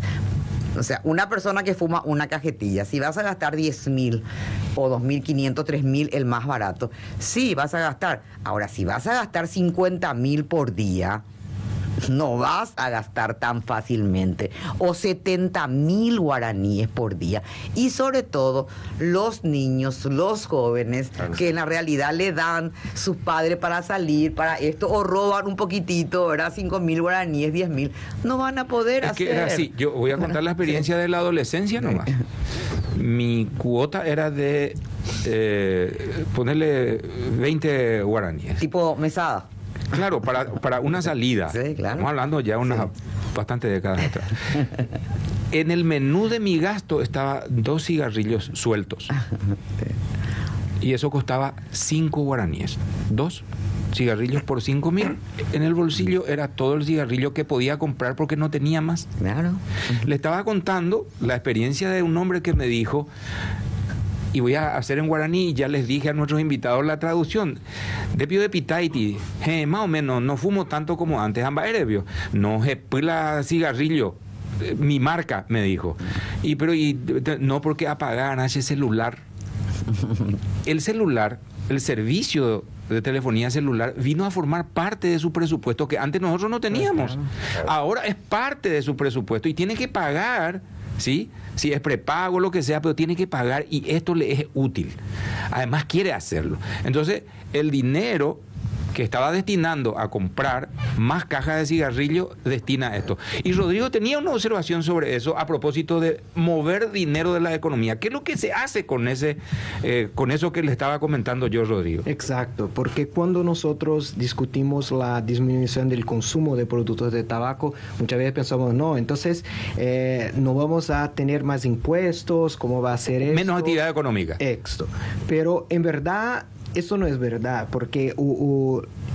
O sea, una persona que fuma una cajetilla, si vas a gastar 10.000 o 2.500, 3.000, el más barato, sí vas a gastar. Ahora, si vas a gastar 50.000 por día, no vas a gastar tan fácilmente, o 70.000 guaraníes por día. Y sobre todo, los niños, los jóvenes, que en la realidad le dan sus padres para salir, para esto, o roban un poquitito, ¿verdad? 5.000 guaraníes, 10.000, no van a poder hacer. Es que era así, yo voy a contar la experiencia de la adolescencia nomás. Mi cuota era de ponerle 20 guaraníes. Tipo mesada. Claro, para una salida. Sí, claro. Estamos hablando ya unas bastantes décadas atrás. En el menú de mi gasto estaba 2 cigarrillos sueltos. Y eso costaba 5 guaraníes. 2 cigarrillos por 5.000. En el bolsillo era todo el cigarrillo que podía comprar porque no tenía más. Claro. Le estaba contando la experiencia de un hombre que me dijo: Y voy a hacer en guaraní, y ya les dije a nuestros invitados la traducción. Depio de pitaiti, más o menos, no fumo tanto como antes, ambaerebio, no se pila cigarrillo. Mi marca, me dijo. No, porque apagar ese celular. El celular, el servicio de telefonía celular vino a formar parte de su presupuesto que antes nosotros no teníamos. Ahora es parte de su presupuesto y tiene que pagar, ¿sí? Si es prepago, lo que sea, pero tiene que pagar y esto le es útil. Además quiere hacerlo. Entonces, el dinero que estaba destinando a comprar más cajas de cigarrillo, destina a esto. Y Rodrigo tenía una observación sobre eso a propósito de mover dinero de la economía. ¿Qué es lo que se hace con eso que le estaba comentando yo, Rodrigo? Exacto, porque cuando nosotros discutimos la disminución del consumo de productos de tabaco, muchas veces pensamos, no, entonces no vamos a tener más impuestos, ¿cómo va a ser eso? Menos actividad económica. Esto. Pero en verdad, eso no es verdad, porque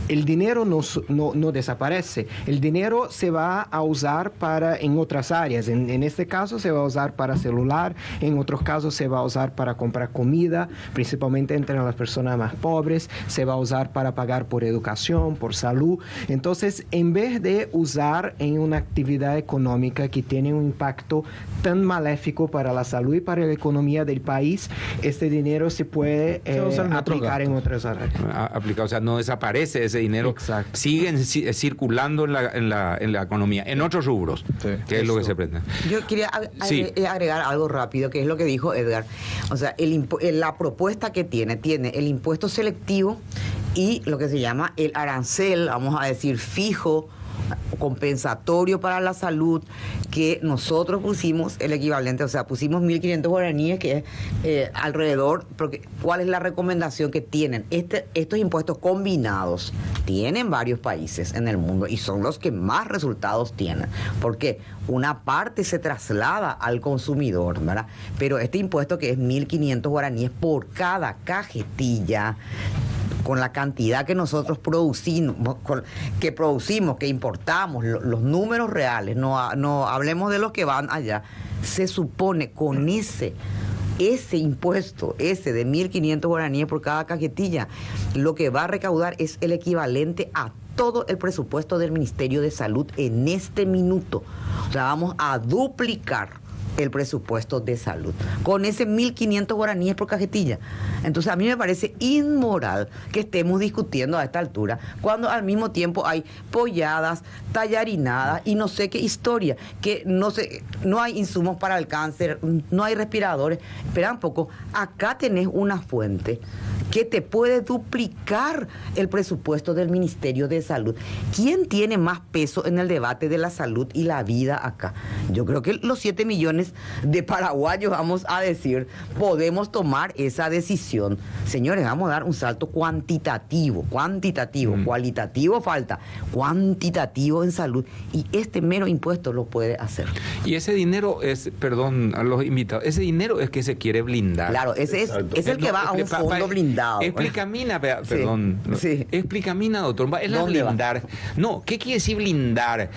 el dinero no desaparece. El dinero se va a usar en otras áreas. En este caso se va a usar para celular, en otros casos se va a usar para comprar comida, principalmente entre las personas más pobres, se va a usar para pagar por educación, por salud. Entonces, en vez de usar en una actividad económica que tiene un impacto tan maléfico para la salud y para la economía del país, este dinero se puede aplicar en otras áreas. O sea, no desaparece ese dinero. Exacto. Siguen circulando en la economía, en otros rubros, que es lo que se pretende. Yo quería agregar algo rápido, que es lo que dijo Edgar. O sea, la propuesta que tiene el impuesto selectivo y lo que se llama el arancel, vamos a decir, fijo, compensatorio para la salud, que nosotros pusimos el equivalente, o sea, pusimos 1.500 guaraníes, que es alrededor, porque ¿cuál es la recomendación que tienen? Estos impuestos combinados tienen varios países en el mundo y son los que más resultados tienen, porque una parte se traslada al consumidor, ¿verdad? Pero este impuesto, que es 1.500 guaraníes por cada cajetilla, con la cantidad que nosotros producimos, que importamos, los números reales, no hablemos de los que van allá, se supone con ese impuesto, de 1.500 guaraníes por cada cajetilla, lo que va a recaudar es el equivalente a todo el presupuesto del Ministerio de Salud en este minuto. O sea, vamos a duplicar el presupuesto de salud con ese 1.500 guaraníes por cajetilla. Entonces a mí me parece inmoral que estemos discutiendo a esta altura cuando al mismo tiempo hay polladas, tallarinadas y no sé qué historia, que no hay insumos para el cáncer, no hay respiradores. Espera un poco, acá tenés una fuente que te puede duplicar el presupuesto del Ministerio de Salud. ¿Quién tiene más peso en el debate de la salud y la vida acá? Yo creo que los 7 millones de paraguayos, vamos a decir, podemos tomar esa decisión. Señores, vamos a dar un salto cuantitativo, cualitativo falta, cuantitativo en salud, y este mero impuesto lo puede hacer. Y ese dinero es, perdón a los invitados, ese dinero es que se quiere blindar. Claro, ese es el que va a un fondo blindado. Explicamina, perdón. Sí. Explicamina, doctor. Es la blindar. No, ¿qué quiere decir blindar?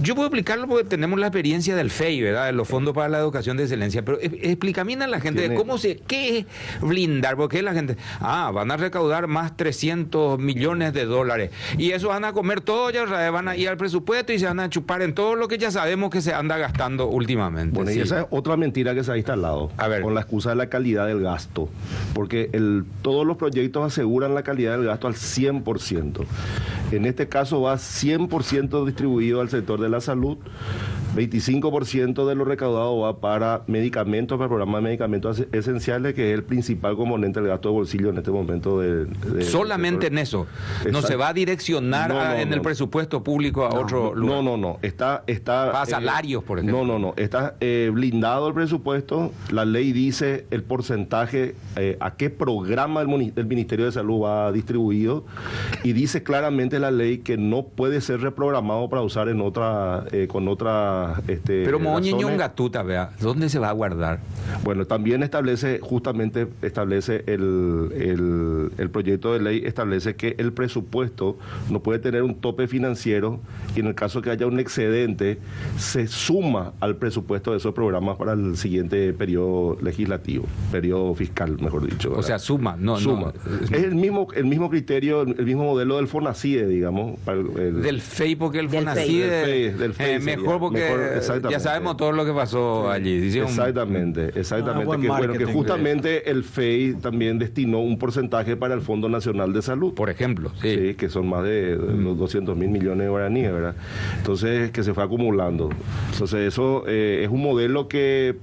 Yo puedo explicarlo porque tenemos la experiencia del FEI, ¿verdad? De los Fondos para la Educación de Excelencia, pero explícame a la gente de qué es blindar, porque la gente, van a recaudar más 300 millones de dólares y eso van a comer todo, ya van a ir al presupuesto y se van a chupar en todo lo que ya sabemos que se anda gastando últimamente. Bueno, sí. Y esa es otra mentira que se ha instalado, con la excusa de la calidad del gasto, porque todos los proyectos aseguran la calidad del gasto al 100%. En este caso va 100% distribuido al sector de la salud, 25% de lo recaudado va para medicamentos, para programas de medicamentos esenciales, que es el principal componente del gasto de bolsillo en este momento. Solamente en eso. Exacto. No se va a direccionar en el presupuesto público a otro lugar. No. Está para salarios, por ejemplo. No. Está blindado el presupuesto. La ley dice el porcentaje, a qué programa del Ministerio de Salud va distribuido, y dice claramente la ley que no puede ser reprogramado para usar en otra con otra Pero razones. Gatuta, vea, ¿dónde se va a guardar? Bueno, también establece el proyecto de ley establece que el presupuesto no puede tener un tope financiero y en el caso que haya un excedente se suma al presupuesto de esos programas para el siguiente periodo legislativo, periodo fiscal, mejor dicho, ¿verdad? O sea, suma, no. Es el mismo criterio, el mismo modelo del FONACIDE, digamos. Del FEI, porque el Del FONACIDE del FEI mejor porque ya sabemos todo lo que pasó allí. Exactamente. Que justamente el FEI también destinó un porcentaje para el Fondo Nacional de Salud. Por ejemplo, Sí, que son más de los 200.000 millones de guaraníes, ¿verdad? Entonces, que se fue acumulando. Entonces, eso es un modelo que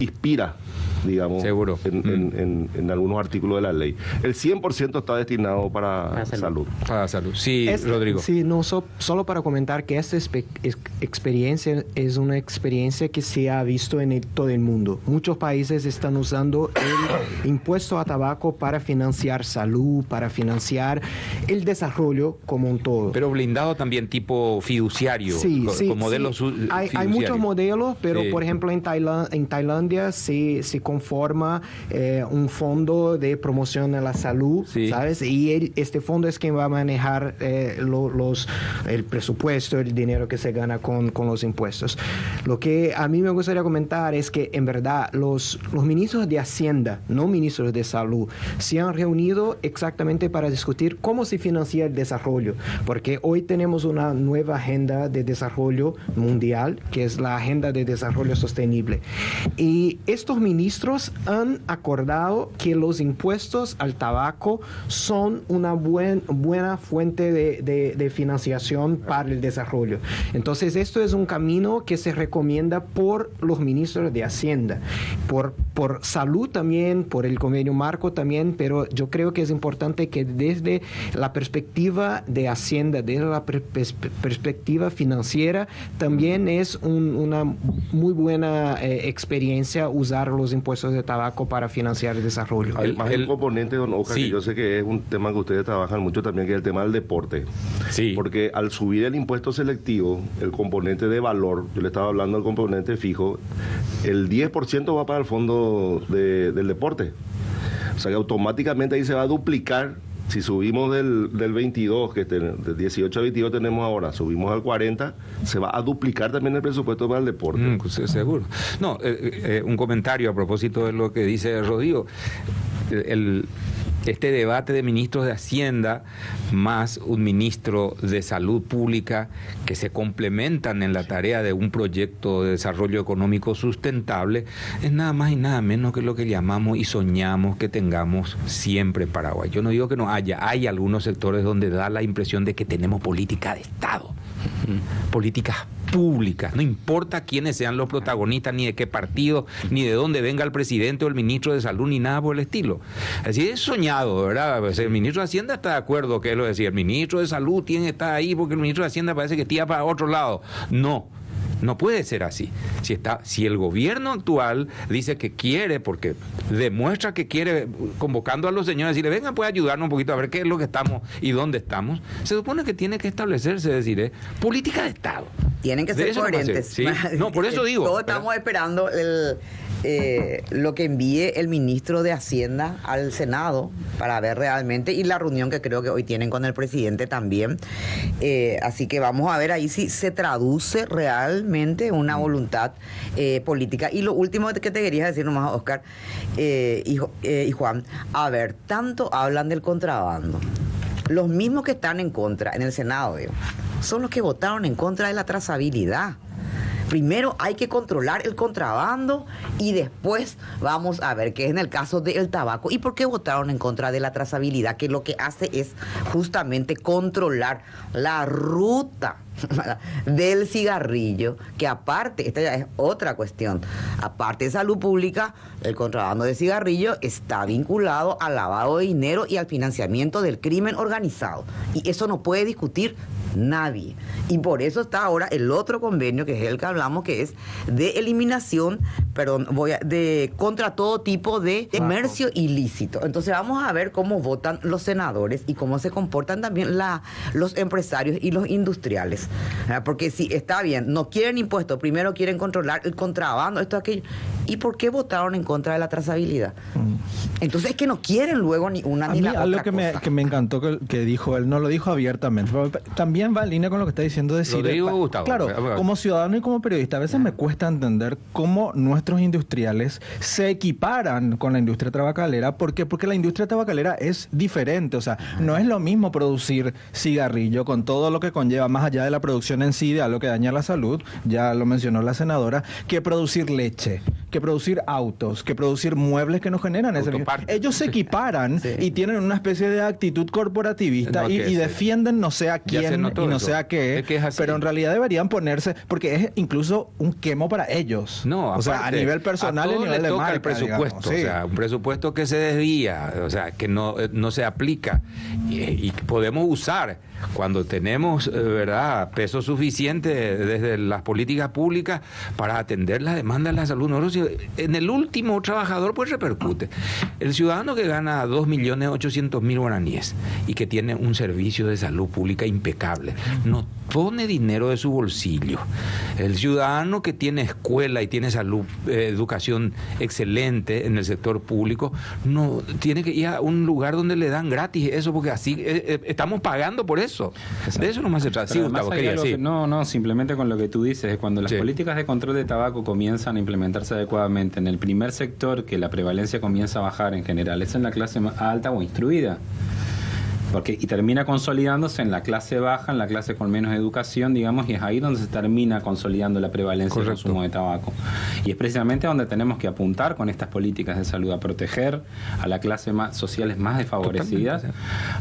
inspira, digamos, seguro, en algunos artículos de la ley. El 100% está destinado para salud. Para salud. Sí, Rodrigo. Sí, no, solo para comentar que esta experiencia es una experiencia que se ha visto en todo el mundo. Muchos países están usando el impuesto a tabaco para financiar salud, para financiar el desarrollo como un todo. Pero blindado también tipo fiduciario, con modelos Hay muchos modelos, pero por ejemplo en Tailandia se conforma un fondo de promoción de la salud, ¿sabes? Y este fondo es quien va a manejar el presupuesto, el dinero que se gana con los impuestos. Lo que a mí me gustaría comentar es que en verdad los ministros de Hacienda, no ministros de Salud, se han reunido exactamente para discutir cómo se financia el desarrollo, porque hoy tenemos una nueva agenda de desarrollo mundial, que es la Agenda de Desarrollo Sostenible. Y estos ministros han acordado que los impuestos al tabaco son una buena fuente de financiación para el desarrollo. Entonces, esto es un camino que se recomienda por los ministros de Hacienda, por salud también, por el convenio marco también, pero yo creo que es importante que desde la perspectiva de Hacienda, desde la perspectiva financiera, también es una muy buena experiencia usar los impuestos de tabaco para financiar el desarrollo. Además, el componente, don Oscar, que yo sé que es un tema que ustedes trabajan mucho también, que es el tema del deporte. Sí. Porque al subir el impuesto selectivo, el componente de valor, yo le estaba hablando del componente fijo, el 10% va para el fondo del deporte. O sea que automáticamente ahí se va a duplicar. Si subimos del 22, del 18 a 22 tenemos ahora, subimos al 40, se va a duplicar también el presupuesto para el deporte. Seguro. No, un comentario a propósito de lo que dice Rodrigo. Este debate de ministros de Hacienda más un ministro de Salud Pública que se complementan en la tarea de un proyecto de desarrollo económico sustentable es nada más y nada menos que lo que llamamos y soñamos que tengamos siempre en Paraguay. Yo no digo que no haya, hay algunos sectores donde da la impresión de que tenemos política de Estado, políticas públicas, no importa quiénes sean los protagonistas, ni de qué partido, ni de dónde venga el presidente o el ministro de Salud, ni nada por el estilo. Así es soñado, ¿verdad? Pues el ministro de Hacienda está de acuerdo, que es lo decía, el ministro de Salud tiene que estar ahí porque el ministro de Hacienda parece que tira para otro lado. No puede ser así. Si el gobierno actual dice que quiere, porque demuestra que quiere, convocando a los señores, decirle, vengan, puede ayudarnos un poquito a ver qué es lo que estamos y dónde estamos, se supone que tiene que establecerse, decir, política de Estado. Tienen que ser coherentes. ¿Sí? No, por eso digo. Todos estamos esperando lo que envíe el ministro de Hacienda al Senado para ver realmente, y la reunión que creo que hoy tienen con el presidente también. Así que vamos a ver ahí si se traduce realmente una voluntad política. Y lo último que te quería decir nomás, Oscar y Juan, a ver, tanto hablan del contrabando. Los mismos que están en contra en el Senado, son los que votaron en contra de la trazabilidad. Primero hay que controlar el contrabando y después vamos a ver qué es en el caso del tabaco. ¿Y por qué votaron en contra de la trazabilidad? Que lo que hace es justamente controlar la ruta del cigarrillo, que aparte, esta ya es otra cuestión, aparte de salud pública, el contrabando de cigarrillo está vinculado al lavado de dinero y al financiamiento del crimen organizado. Y eso no puede discutir Nadie. Y por eso está ahora el otro convenio, que es el que hablamos, que es de eliminación, contra todo tipo de comercio ilícito. Entonces vamos a ver cómo votan los senadores y cómo se comportan también los empresarios y los industriales. Porque si está bien, no quieren impuestos, primero quieren controlar el contrabando, esto, aquello. ¿Y por qué votaron en contra de la trazabilidad? Entonces es que no quieren luego ni una ni la otra algo cosa. que me encantó que dijo él, no lo dijo abiertamente, pero también va en línea con lo que está diciendo decir. Lo digo, Gustavo. Claro, como ciudadano y como periodista, a veces me cuesta entender cómo nuestros industriales se equiparan con la industria tabacalera. ¿Por qué? Porque la industria tabacalera es diferente. O sea, no es lo mismo producir cigarrillo con todo lo que conlleva, más allá de la producción en sí, de algo que daña la salud, ya lo mencionó la senadora, que producir leche, que producir autos, que producir muebles que no generan ese. Ellos se equiparan y tienen una especie de actitud corporativista y defienden no sé a quién y no sé a qué, pero en realidad deberían ponerse, porque es incluso un quemo para ellos. No, aparte, o sea, a nivel personal y a nivel de marca, el presupuesto, digamos, o sea, un presupuesto que se desvía, o sea, que no se aplica y podemos usar cuando tenemos, ¿verdad?, peso suficiente desde las políticas públicas para atender la demanda de la salud. Nosotros, en el último trabajador, pues repercute. El ciudadano que gana 2.800.000 guaraníes y que tiene un servicio de salud pública impecable, no pone dinero de su bolsillo. El ciudadano que tiene escuela y tiene salud, educación excelente en el sector público, no tiene que ir a un lugar donde le dan gratis eso, porque así estamos pagando por eso. Exacto. De eso no se trata. Sí, Gustavo, no, simplemente con lo que tú dices, cuando las políticas de control de tabaco comienzan a implementarse adecuadamente en el primer sector, que la prevalencia comienza a bajar en general, es en la clase más alta o instruida. Y termina consolidándose en la clase baja, en la clase con menos educación, digamos, y es ahí donde se termina consolidando la prevalencia del consumo de tabaco. Y es precisamente donde tenemos que apuntar con estas políticas de salud, a proteger a las clases sociales más desfavorecidas,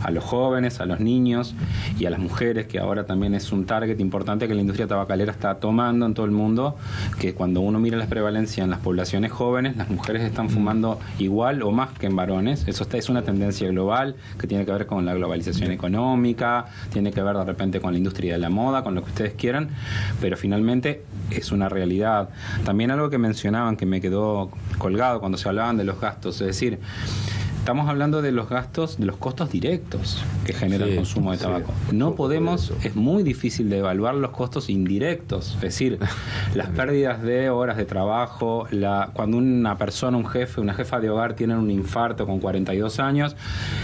a los jóvenes, a los niños y a las mujeres, que ahora también es un target importante que la industria tabacalera está tomando en todo el mundo, que cuando uno mira la prevalencia en las poblaciones jóvenes, las mujeres están fumando igual o más que en varones. Eso es una tendencia global que tiene que ver con la globalización económica, tiene que ver de repente con la industria de la moda, con lo que ustedes quieran, pero finalmente es una realidad. También algo que mencionaban que me quedó colgado cuando se hablaban de los gastos, es decir, estamos hablando de los gastos, de los costos directos que genera el consumo de tabaco. No podemos, es muy difícil de evaluar los costos indirectos, es decir, las pérdidas de horas de trabajo, cuando una persona, un jefe, una jefa de hogar tienen un infarto con 42 años,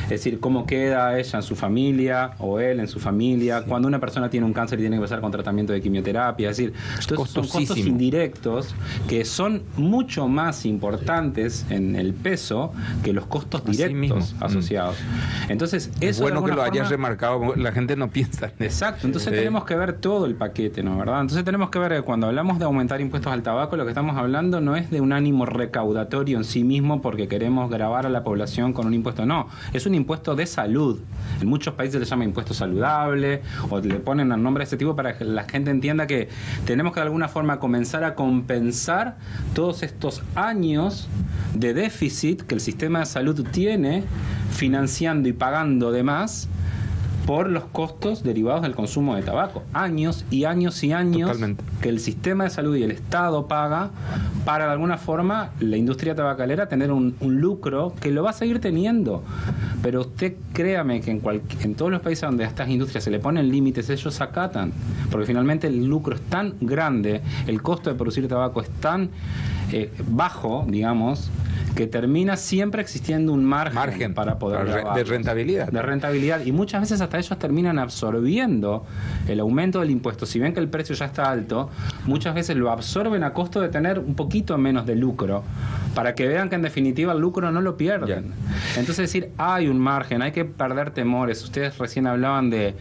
es decir, cómo queda ella en su familia o él en su familia, cuando una persona tiene un cáncer y tiene que pasar con tratamiento de quimioterapia, es decir, entonces son costos indirectos que son mucho más importantes en el peso que los costos directos asociados. Entonces, eso es bueno que lo hayas remarcado, la gente no piensa en eso. Exacto, entonces tenemos que ver todo el paquete, ¿no? ¿Verdad? Entonces tenemos que ver, cuando hablamos de aumentar impuestos al tabaco, lo que estamos hablando no es de un ánimo recaudatorio en sí mismo porque queremos gravar a la población con un impuesto, no, es un impuesto de salud. En muchos países le llama impuesto saludable o le ponen el nombre de ese tipo para que la gente entienda que tenemos que de alguna forma comenzar a compensar todos estos años de déficit que el sistema de salud tiene financiando y pagando de más por los costos derivados del consumo de tabaco. Años y años y años que el sistema de salud y el Estado paga para de alguna forma la industria tabacalera tener un lucro que lo va a seguir teniendo. Pero usted créame que en todos los países donde a estas industrias se le ponen límites, ellos acatan. Porque finalmente el lucro es tan grande, el costo de producir tabaco es tan bajo, digamos, que termina siempre existiendo un margen para poder de rentabilidad. De rentabilidad. Y muchas veces hasta ellos terminan absorbiendo el aumento del impuesto. Si ven que el precio ya está alto, muchas veces lo absorben a costo de tener un poquito menos de lucro, para que vean que en definitiva el lucro no lo pierden. Entonces, es decir, hay un margen, hay que perder temores. Ustedes recién hablaban de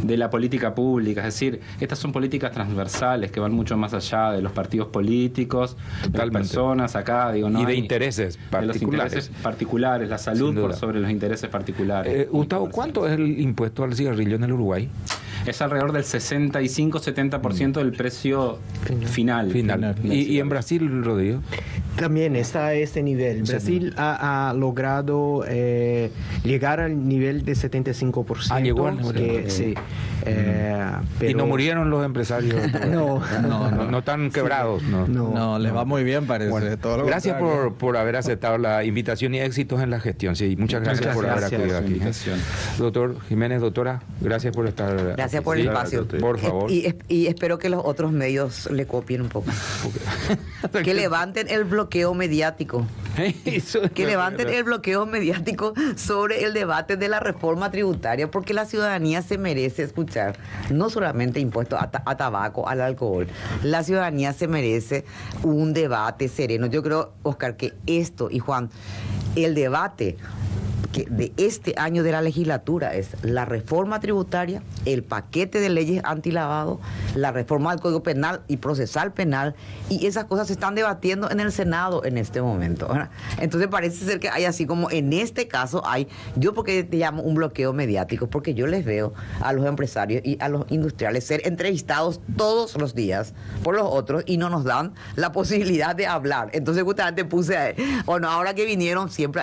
la política pública, es decir, estas son políticas transversales que van mucho más allá de los partidos políticos, de las personas acá, digo, no y de hay, intereses particulares. De los intereses particulares, la salud por sobre los intereses particulares. Gustavo, ¿cuánto es el impuesto al cigarrillo en el Uruguay? Es alrededor del 65-70% del precio final. ¿Y en Brasil, Rodrigo? También está a este nivel. Brasil ha logrado llegar al nivel de 75%. Llegó al sí. Y no murieron los empresarios. No están quebrados. No, les va muy bien, parece. Bueno, todo lo gracias contrario. por haber aceptado la invitación y éxitos en la gestión. Sí, muchas gracias por haber acudido aquí. Doctor Jiménez, doctora, gracias por estar. Gracias por el espacio. Por favor. Y espero que los otros medios le copien un poco. Que levanten el bloqueo mediático. Que levanten el bloqueo mediático sobre el debate de la reforma tributaria, porque la ciudadanía se merece escuchar no solamente impuestos a tabaco, al alcohol. La ciudadanía se merece un debate sereno. Yo creo, Oscar, que esto, y Juan, el debate de este año de la legislatura es la reforma tributaria, el paquete de leyes antilavado, la reforma del Código Penal y procesal penal, y esas cosas se están debatiendo en el Senado en este momento, ¿verdad? Entonces parece ser que hay así como en este caso hay, yo porque te llamo un bloqueo mediático, porque yo les veo a los empresarios y a los industriales ser entrevistados todos los días por los otros y no nos dan la posibilidad de hablar. Entonces justamente puse, bueno, ahora que vinieron siempre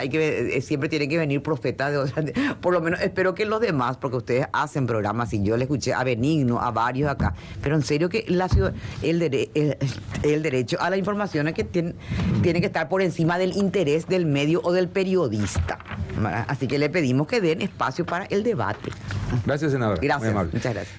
tienen que venir profetas de otras, por lo menos espero que los demás, porque ustedes hacen programas y yo le escuché a Benigno, a varios acá, pero en serio que la ciudad, el derecho a la información es que tiene que estar por encima del interés del medio o del periodista, ¿verdad? Así que le pedimos que den espacio para el debate. Gracias, senadora. Gracias, muy amable. muchas gracias.